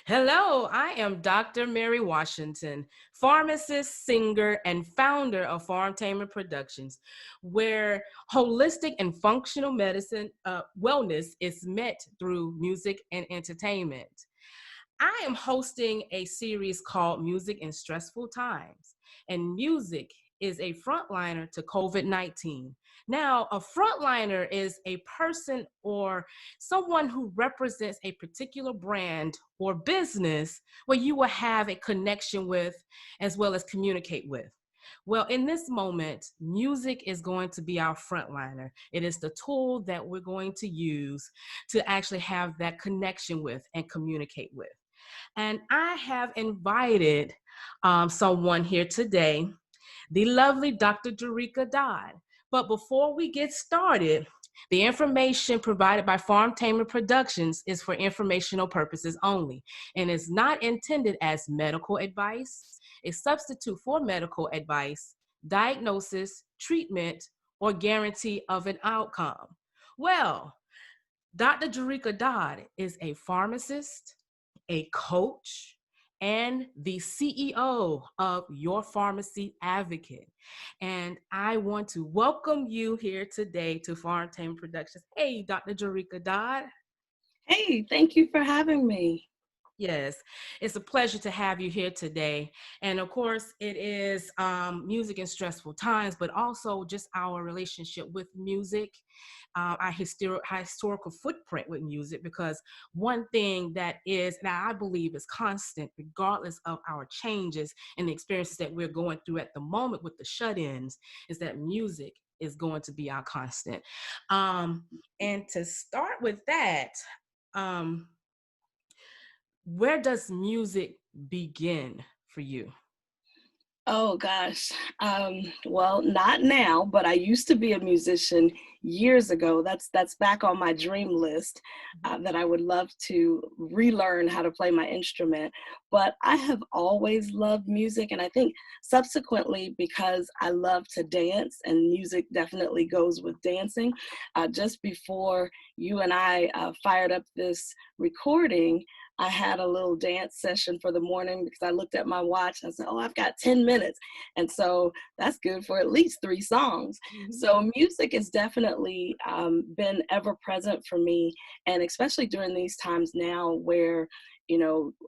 Hello, I am Dr. Mary Washington, pharmacist, singer, and founder of Pharmtainment Productions, where holistic and functional medicine wellness is met through music and entertainment. I am hosting a series called Music in Stressful Times, and music is a frontliner to COVID-19. Now, a frontliner is a person or someone who represents a particular brand or business where you will have a connection with as well as communicate with. Well, in this moment, music is going to be our frontliner. It is the tool that we're going to use to actually have that connection with and communicate with. And I have invited someone here today, the lovely Dr. Jerrica Dodd. But before we get started, the information provided by Pharmtainment Productions is for informational purposes only and is not intended as medical advice, a substitute for medical advice, diagnosis, treatment, or guarantee of an outcome. Well, Dr. Jerrica Dodd is a pharmacist, a coach, and the CEO of Your Pharmacy Advocate. And I want to welcome you here today to Pharmtainment Productions. Hey, Dr. Jerrica Dodd. Hey, thank you for having me. Yes, it's a pleasure to have you here today. And of course, it is music in stressful times, but also just our relationship with music, our historical footprint with music, because one thing that I believe is constant, regardless of our changes and the experiences that we're going through at the moment with the shut-ins, is that music is going to be our constant. And to start with that, um, where does music begin for you? Oh gosh. Well, not now, but I used to be a musician years ago. That's back on my dream list that I would love to relearn how to play my instrument. But I have always loved music, and I think subsequently because I love to dance, and music definitely goes with dancing. Just before you and I fired up this recording, I had a little dance session for the morning because I looked at my watch and I said, oh, I've got 10 minutes. And so that's good for at least 3 songs. Mhm. So music has definitely been ever present for me. And especially during these times now where,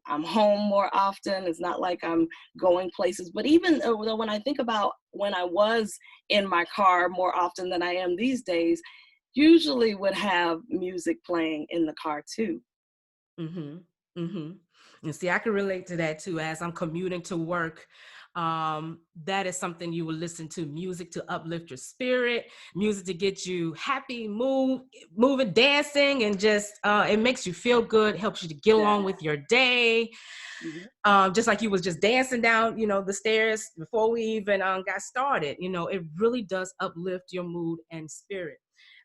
I'm home more often. It's not like I'm going places. But even though when I think about when I was in my car more often than I am these days, usually would have music playing in the car too. Mhm. Mhm. And see, I can relate to that too. As I'm commuting to work, that is something you will listen to: music to uplift your spirit, music to get you happy, moving, dancing, and just it makes you feel good, helps you to get Yeah. along with your day. Mhm. Just like you was just dancing down, the stairs before we even got started. It really does uplift your mood and spirit.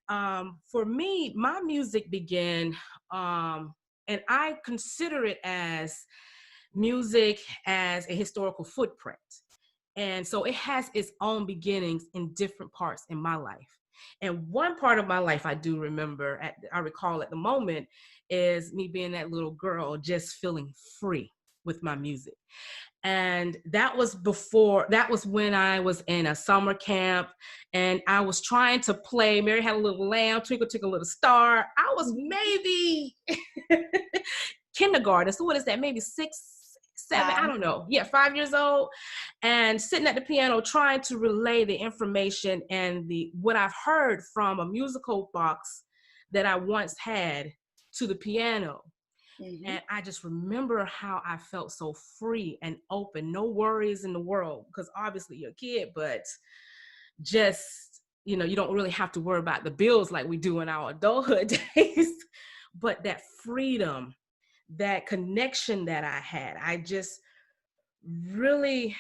For me, my music began, and I consider it as music as a historical footprint. And so it has its own beginnings in different parts in my life. And one part of my life I do remember, I recall at the moment, is me being that little girl just feeling free with my music. And that was when I was in a summer camp and I was trying to play Mary Had a Little Lamb, Twinkle Twinkle Little Star. I was maybe kindergarten. So what is that? Maybe 6, 7, I 5. don't know. Yeah, 5 years old. And sitting at the piano trying to relay the information and the what I've heard from a musical box that I once had to the piano. Mhm. And I just remember how I felt so free and open, no worries in the world, because obviously you're a kid, but just, you don't really have to worry about the bills like we do in our adulthood days. But that freedom, that connection that I had, I just really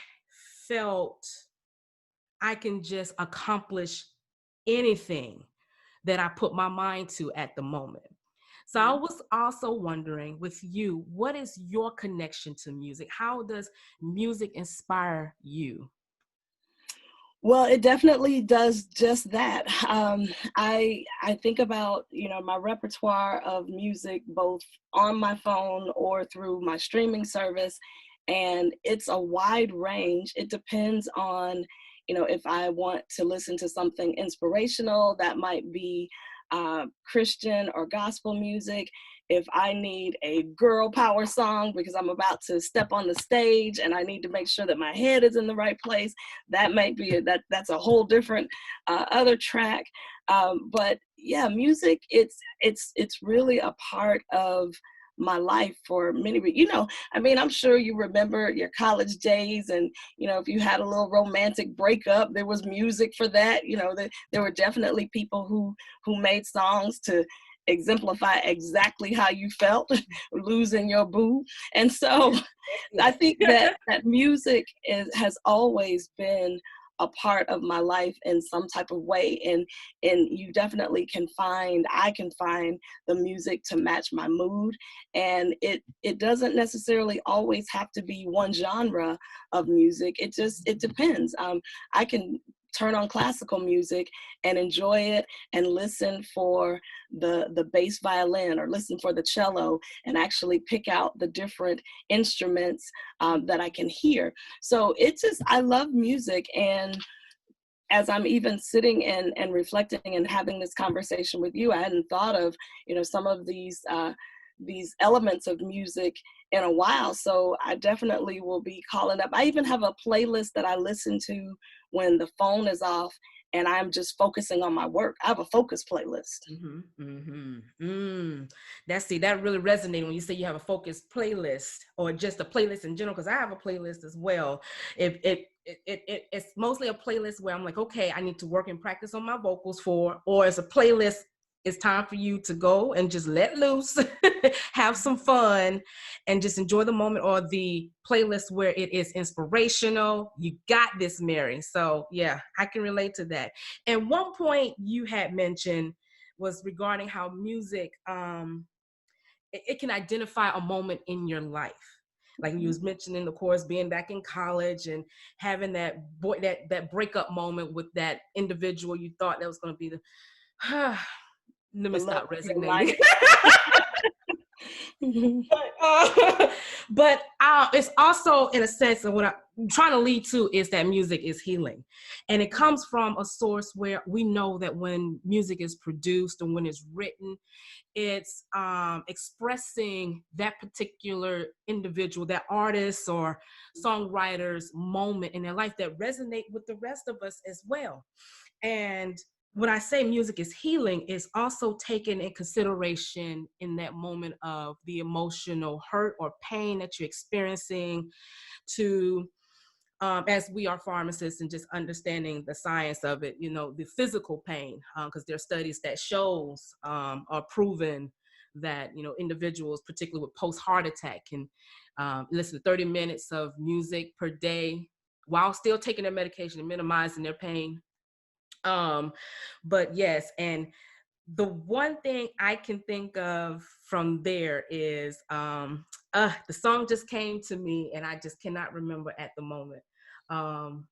felt I can just accomplish anything that I put my mind to at the moment. So I Mhm. was also wondering with you, what is your connection to music? How does music inspire you? Well, it definitely does just that. I think about, you know, my repertoire of music both on my phone or through my streaming service, and it's a wide range. It depends on, you know, if I want to listen to something inspirational, that might be Christian or gospel music. If I need a girl power song because I'm about to step on the stage and I need to make sure that my head is in the right place, that might be that's a whole different other track. But yeah, music, it's really a part of my life for many, you know, I mean, I'm sure you remember your college days, and you know, if you had a little romantic breakup, there was music for that. You know, there were definitely people who made songs to exemplify exactly how you felt losing your boo. And so I think that music has always been a part of my life in some type of way, and you definitely can find, I can find the music to match my mood, and it doesn't necessarily always have to be one genre of music. It depends. I can turn on classical music and enjoy it and listen for the bass violin or listen for the cello and actually pick out the different instruments that I can hear. So it's just, I love music. And as I'm even sitting and reflecting and having this conversation with you, I hadn't thought of, you know, some of these elements of music in a while. So I definitely will be calling up. I even have a playlist that I listen to when the phone is off and I'm just focusing on my work. I have a focus playlist. That really resonated when you say you have a focused playlist or just a playlist in general, because I have a playlist as well. It's mostly a playlist where I'm like, okay, I need to work and practice on my vocals for, or it's a playlist, it's time for you to go and just let loose, have some fun, and just enjoy the moment, or the playlist where it is inspirational. You got this, Mary. So yeah, I can relate to that. And one point you had mentioned was regarding how music, it can identify a moment in your life. Like you was mentioning, of course, being back in college and having that breakup moment with that individual you thought that was going to be the let The me love stop of your resignating. life. But it's also, in a sense, of what I'm trying to lead to is that music is healing. And it comes from a source where we know that when music is produced and when it's written, it's expressing that particular individual, that artist or songwriter's moment in their life that resonate with the rest of us as well. And when I say music is healing, it's also taken in consideration in that moment of the emotional hurt or pain that you're experiencing, to as we are pharmacists and just understanding the science of it, you know, the physical pain, because there are studies that shows are proven that, you know, individuals, particularly with post-heart attack, can listen to 30 minutes of music per day while still taking their medication and minimizing their pain. But yes, and the one thing I can think of from there is the song just came to me and I just cannot remember at the moment. I'm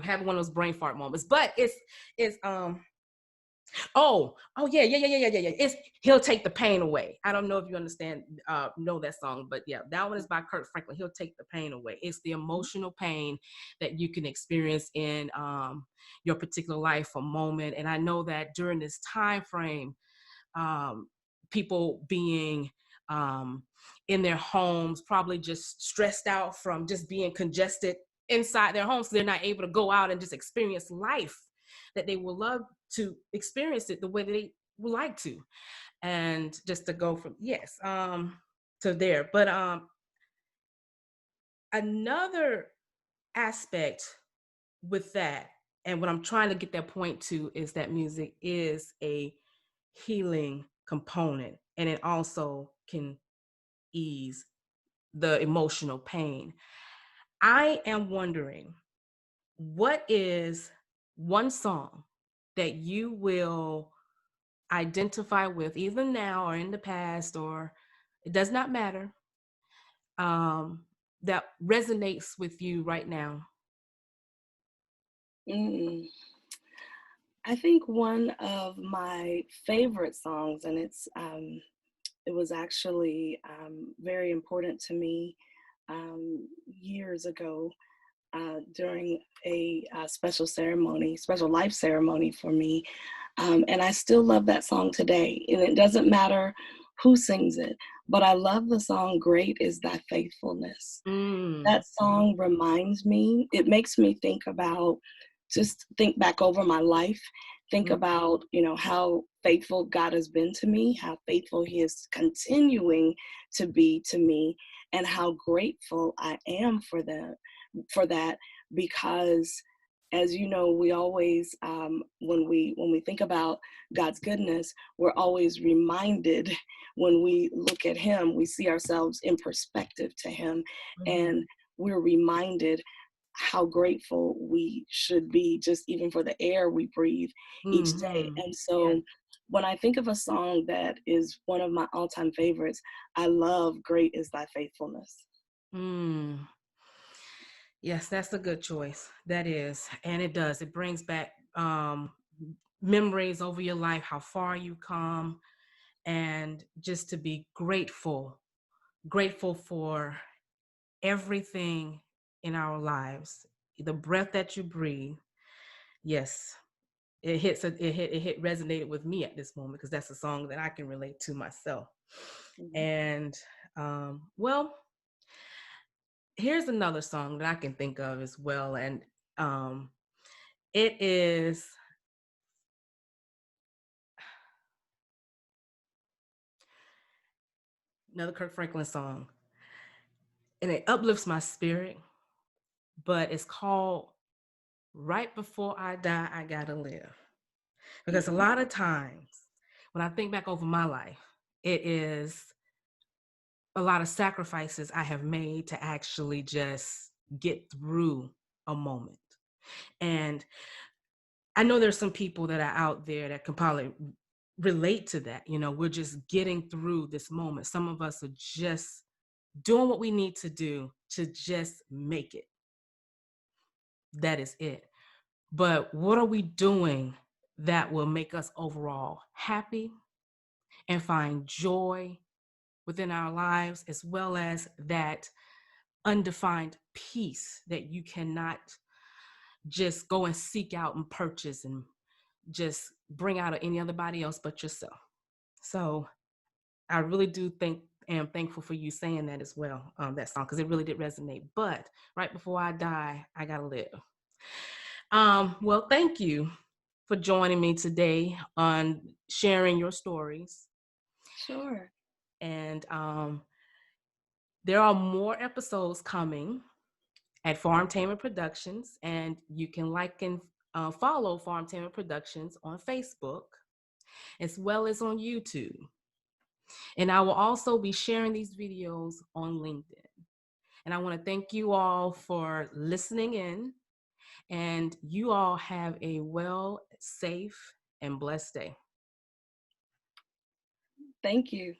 having one of those brain fart moments, but it's yeah. It's He'll Take the Pain Away. I don't know if you understand, know that song, but yeah, that one is by Kirk Franklin. He'll Take the Pain Away. It's the emotional pain that you can experience in your particular life or moment. And I know that during this time frame, people being in their homes, probably just stressed out from just being congested inside their homes, so they're not able to go out and just experience life that they would love to experience it the way they would like to. And just to go from to there. But another aspect with that, and what I'm trying to get that point to, is that music is a healing component, and it also can ease the emotional pain. I am wondering, what is one song that you will identify with, either now or in the past, or it does not matter, that resonates with you right now? Mm. I think one of my favorite songs, and it was actually very important to me years ago during a special ceremony, special life ceremony for me. And I still love that song today. And it doesn't matter who sings it, but I love the song Great is Thy Faithfulness. Mm, That song reminds me, it makes me think about, just think back over my life, think mm, about, how faithful God has been to me, how faithful He is continuing to be to me, and how grateful I am for that, because as you know, we always when we think about God's goodness, we're always reminded when we look at Him, we see ourselves in perspective to Him, mhm, and we're reminded how grateful we should be just even for the air we breathe each day. mhm. And Yes. so when I think of a song that is one of my all-time favorites, I love Great is Thy Faithfulness. Mm. Yes, that's a good choice. That is. And it does. It brings back memories over your life, how far you come, and just to be grateful, grateful for everything in our lives. The breath that you breathe. Yes. It resonated with me at this moment because that's a song that I can relate to myself. Mhm. And well, here's another song that I can think of as well. And um it is another Kirk Franklin song. And it uplifts my spirit, but it's called Right Before I Die, I Gotta Live. Because a Mhm. lot of times when I think back over my life, it is a lot of sacrifices I have made to actually just get through a moment. And I know there's some people that are out there that can probably relate to that. You know, we're just getting through this moment. Some of us are just doing what we need to do to just make it. That is it. But what are we doing that will make us overall happy and find joy within our lives, as well as that undefined peace that you cannot just go and seek out and purchase and just bring out of any other body else but yourself. So I really do think am thankful for you saying that as well, that song, because it really did resonate. But right before I die, I gotta live. Well, thank you for joining me today on sharing your stories. Sure. And there are more episodes coming at Pharmtainment Productions, and you can like and follow Pharmtainment Productions on Facebook as well as on YouTube. And I will also be sharing these videos on LinkedIn. And I want to thank you all for listening in, and you all have a well, safe, and blessed day. Thank you.